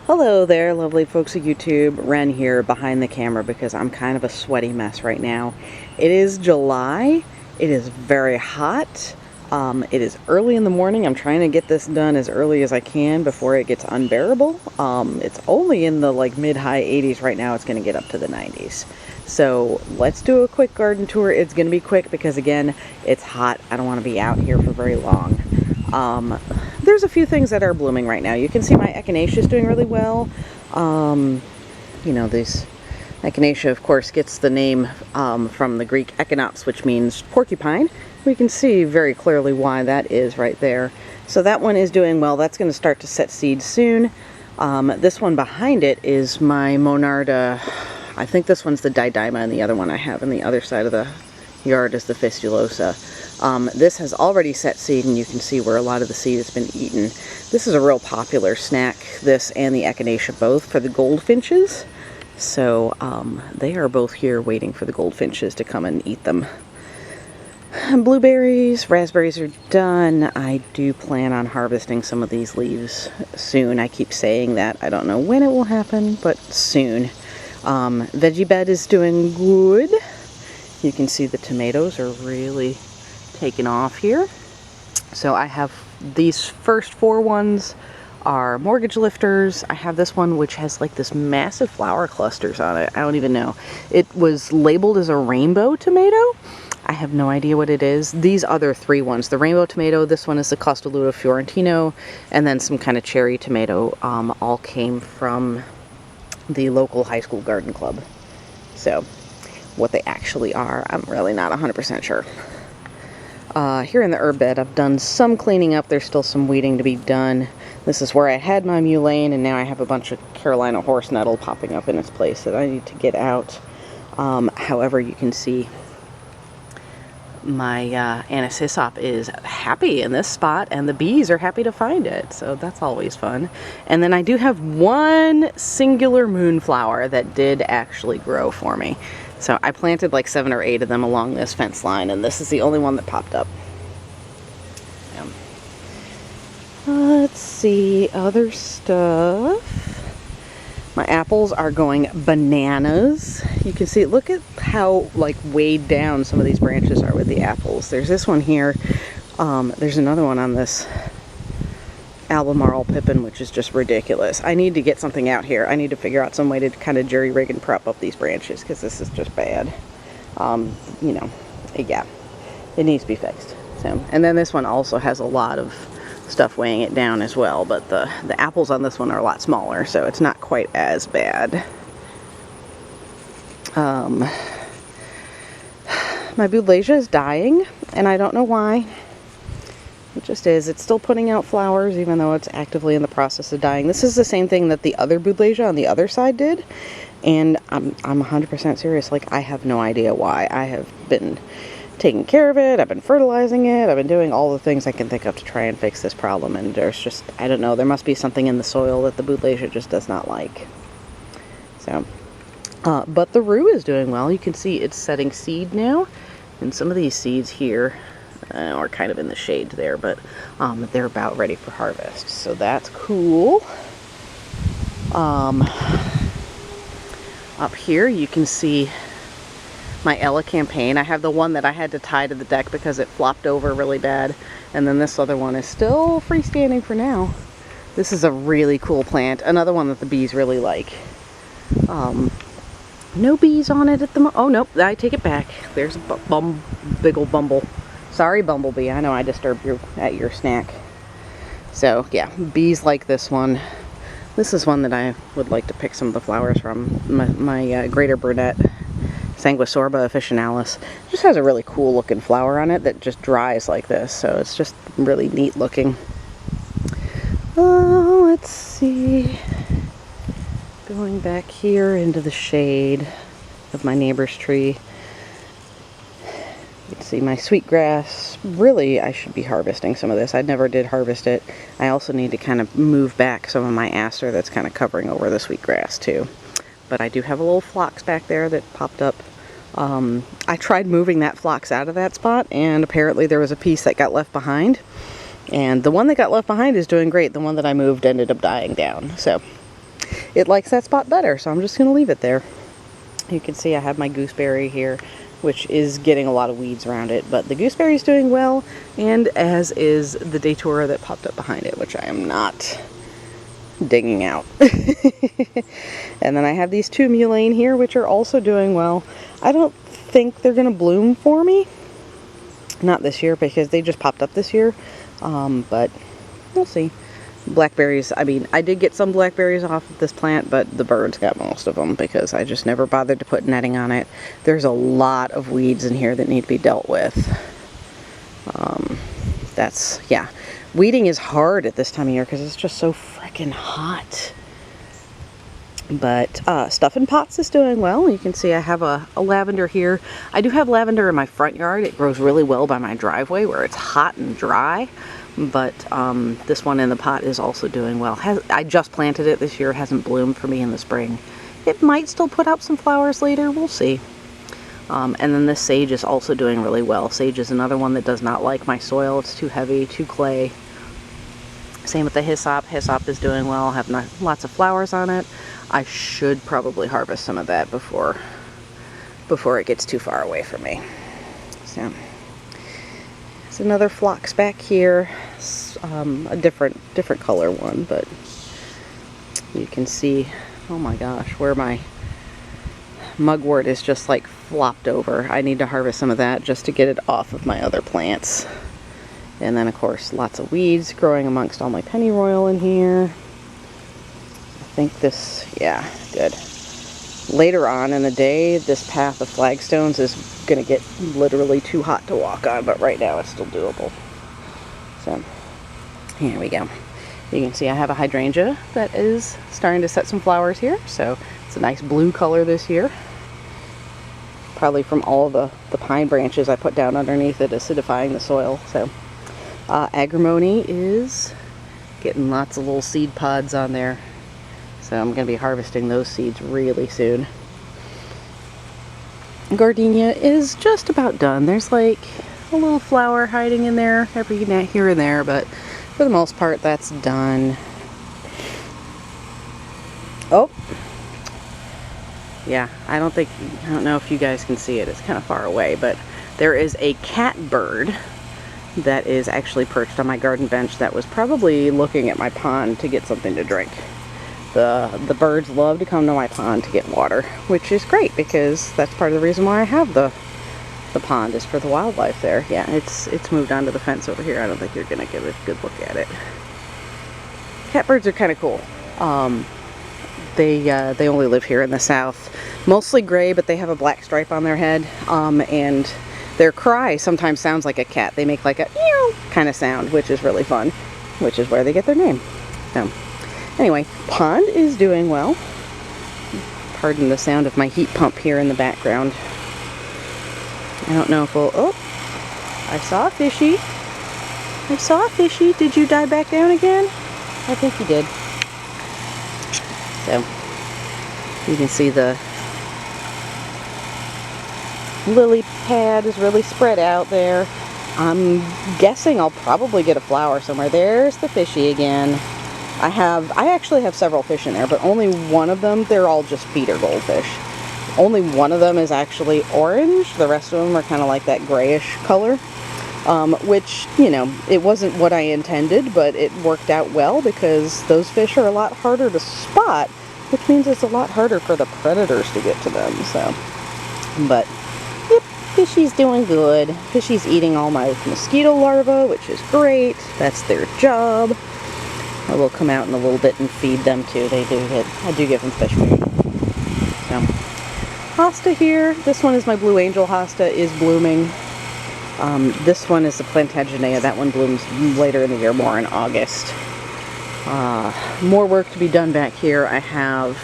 Hello there, lovely folks of YouTube. Ren here behind the camera because I'm kind of a sweaty mess right now. It is July. It is very hot. It is early in the morning. I'm trying to get this done as early as I can before it gets unbearable. It's only in the mid-high 80s right now. It's going to get up to the 90s. So let's do a quick garden tour. It's going to be quick because, again, it's hot. I don't want to be out here for very long. There's a few things that are blooming right now. You can see my Echinacea is doing really well. This Echinacea, of course, gets the name from the Greek echinops, which means porcupine. We can see very clearly why that is right there. So that one is doing well. That's going to start to set seeds soon. This one behind it is my Monarda. I think this one's the Didyma, and the other one I have on the other side of the yard is the Fistulosa. This has already set seed, and you can see where a lot of the seed has been eaten. This is a real popular snack, this and the Echinacea both, for the goldfinches. So they are both here waiting for the goldfinches to come and eat them. Blueberries, raspberries are done. I do plan on harvesting some of these leaves soon. I keep saying that. I don't know when it will happen, but soon. Veggie Bed is doing good. You can see the tomatoes are really taking off here. So I have these first four ones are mortgage lifters. I have this one which has like this massive flower clusters on it. I don't even know. It was labeled as a rainbow tomato. I have no idea what it is. These other three ones, the rainbow tomato, this one is the Costaludo Fiorentino, and then some kind of cherry tomato, all came from the local high school garden club. So what they actually are, I'm really not 100% sure. Here in the herb bed, I've done some cleaning up. There's still some weeding to be done. This is where I had my mullein, and now I have a bunch of Carolina horse nettle popping up in its place that I need to get out. However, you can see my Anise hyssop is happy in this spot, and the bees are happy to find it, so that's always fun. And then I do have one singular moonflower that did actually grow for me. So I planted like 7 or 8 of them along this fence line, and this is the only one that popped up. Let's see, other stuff. My apples are going bananas. You can see, look at how weighed down some of these branches are with the apples. There's this one here. There's another one on this Albemarle pippin, which is just ridiculous. I need to get something out here. I need to figure out some way to kind of jerry rig and prop up these branches because this is just bad. Yeah, it needs to be fixed. So, and then this one also has a lot of stuff weighing it down as well, but the apples on this one are a lot smaller, so it's not quite as bad. My Buddleia is dying, and I don't know why. It just is. It's still putting out flowers, even though it's actively in the process of dying. This is the same thing that the other Buddleia on the other side did, and I'm 100% serious. I have no idea why. I have been taking care of it, I've been fertilizing it, I've been doing all the things I can think of to try and fix this problem, and there's just, I don't know, there must be something in the soil that the Buddleia just does not like. So, but the rue is doing well. You can see it's setting seed now, and some of these seeds here are kind of in the shade there, but they're about ready for harvest, so that's cool. Up here you can see my Ella campaign. I have the one that I had to tie to the deck because it flopped over really bad, and then this other one is still freestanding for now. This is a really cool plant, another one that the bees really like. No bees on it at the moment. Oh nope, I take it back. There's a big ol' bumble. Sorry, bumblebee, I know I disturbed you at your snack. So yeah, bees like this one. This is one that I would like to pick some of the flowers from. My Greater Burnett Sanguisorba officinalis just has a really cool looking flower on it that just dries like this, so it's just really neat looking. Oh, let's see. Going back here into the shade of my neighbor's tree. You can see my sweetgrass. Really, I should be harvesting some of this. I never did harvest it. I also need to kind of move back some of my aster that's kind of covering over the sweetgrass too. But I do have a little phlox back there that popped up. I tried moving that phlox out of that spot, and apparently there was a piece that got left behind. And the one that got left behind is doing great. The one that I moved ended up dying down. So it likes that spot better, so I'm just going to leave it there. You can see I have my gooseberry here, which is getting a lot of weeds around it, but the gooseberry is doing well, and as is the datura that popped up behind it, which I am not digging out. And then I have these two mullein here, which are also doing well. I don't think they're going to bloom for me. Not this year, because they just popped up this year, but we'll see. Blackberries, I mean, I did get some blackberries off of this plant, but the birds got most of them because I just never bothered to put netting on it. There's a lot of weeds in here that need to be dealt with. Yeah. Weeding is hard at this time of year because it's just so freaking hot. But stuff in pots is doing well. You can see I have a lavender here. I do have lavender in my front yard. It grows really well by my driveway where it's hot and dry. But this one in the pot is also doing well. I just planted it this year. It hasn't bloomed for me in the spring. It might still put out some flowers later. We'll see. And then this sage is also doing really well. Sage is another one that does not like my soil. It's too heavy, too clay. Same with the hyssop. Hyssop is doing well. I have lots of flowers on it. I should probably harvest some of that before it gets too far away from me. So, there's another phlox back here. A different color one, but you can see, oh my gosh, where my mugwort is just like flopped over. I need to harvest some of that just to get it off of my other plants. And then of course lots of weeds growing amongst all my pennyroyal in here. I think this, yeah, good. Later on in the day, this path of flagstones is going to get literally too hot to walk on, but right now it's still doable. So, here we go. You can see I have a hydrangea that is starting to set some flowers here, so it's a nice blue color this year. Probably from all the pine branches I put down underneath it, acidifying the soil. So, agrimony is getting lots of little seed pods on there. So I'm going to be harvesting those seeds really soon. Gardenia is just about done. There's like a little flower hiding in there every here and there, but for the most part that's done. Oh, yeah, I don't know if you guys can see it. It's kind of far away, but there is a catbird that is actually perched on my garden bench that was probably looking at my pond to get something to drink. The birds love to come to my pond to get water, which is great because that's part of the reason why I have the pond, is for the wildlife there. Yeah, it's moved onto the fence over here. I don't think you're gonna give a good look at it. Catbirds are kind of cool. They only live here in the south, mostly gray, but they have a black stripe on their head. And their cry sometimes sounds like a cat. They make like a meow kind of sound, which is really fun, which is where they get their name. So. Anyway, pond is doing well. Pardon the sound of my heat pump here in the background. I don't know if we'll... Oh! I saw a fishy. I saw a fishy. Did you dive back down again? I think you did. So, you can see the lily pad is really spread out there. I'm guessing I'll probably get a flower somewhere. There's the fishy again. I actually have several fish in there, but only one of them, they're all just feeder goldfish. Only one of them is actually orange. The rest of them are kind of like that grayish color, which, you know, it wasn't what I intended, but it worked out well because those fish are a lot harder to spot, which means it's a lot harder for the predators to get to them, so. But, yep, fishy's doing good. Fishy's eating all my mosquito larvae, which is great. That's their job. I will come out in a little bit and feed them too. I do give them fish food. So, hosta here. This one is my blue angel hosta, is blooming. This one is the Plantagenea. That one blooms later in the year, more in August. More work to be done back here. I have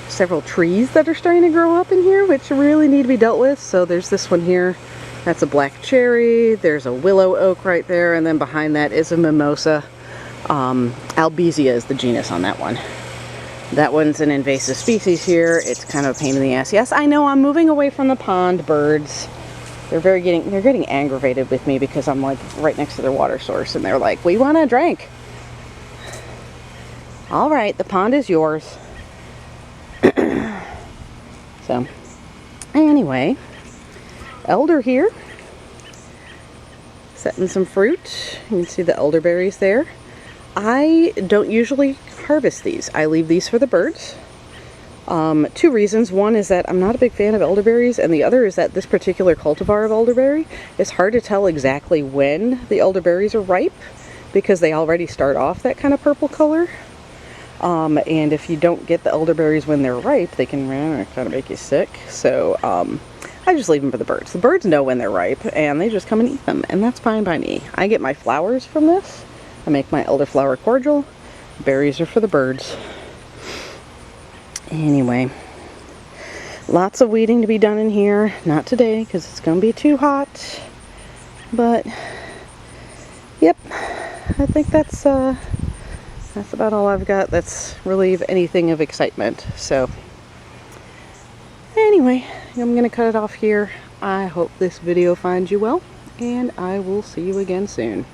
several trees that are starting to grow up in here, which really need to be dealt with. So there's this one here. That's a black cherry. There's a willow oak right there, and then behind that is a mimosa. Albizia is the genus on that one. That one's an invasive species here. It's kind of a pain in the ass. Yes, I know, I'm moving away from the pond birds. They're getting aggravated with me because I'm like right next to their water source, and they're like, "We want a drink." All right, the pond is yours. So, anyway, elder here, setting some fruit. You can see the elderberries there. I don't usually harvest these. I leave these for the birds. Two reasons. One is that I'm not a big fan of elderberries, and the other is that this particular cultivar of elderberry, it's hard to tell exactly when the elderberries are ripe because they already start off that kind of purple color. And if you don't get the elderberries when they're ripe, they can kind of make you sick. So I just leave them for the birds. The birds know when they're ripe, and they just come and eat them, and that's fine by me. I get my flowers from this. I make my elderflower cordial. Berries are for the birds. Anyway, lots of weeding to be done in here. Not today because it's going to be too hot. But, yep, I think that's about all I've got that's really anything of excitement. So, anyway, I'm going to cut it off here. I hope this video finds you well, and I will see you again soon.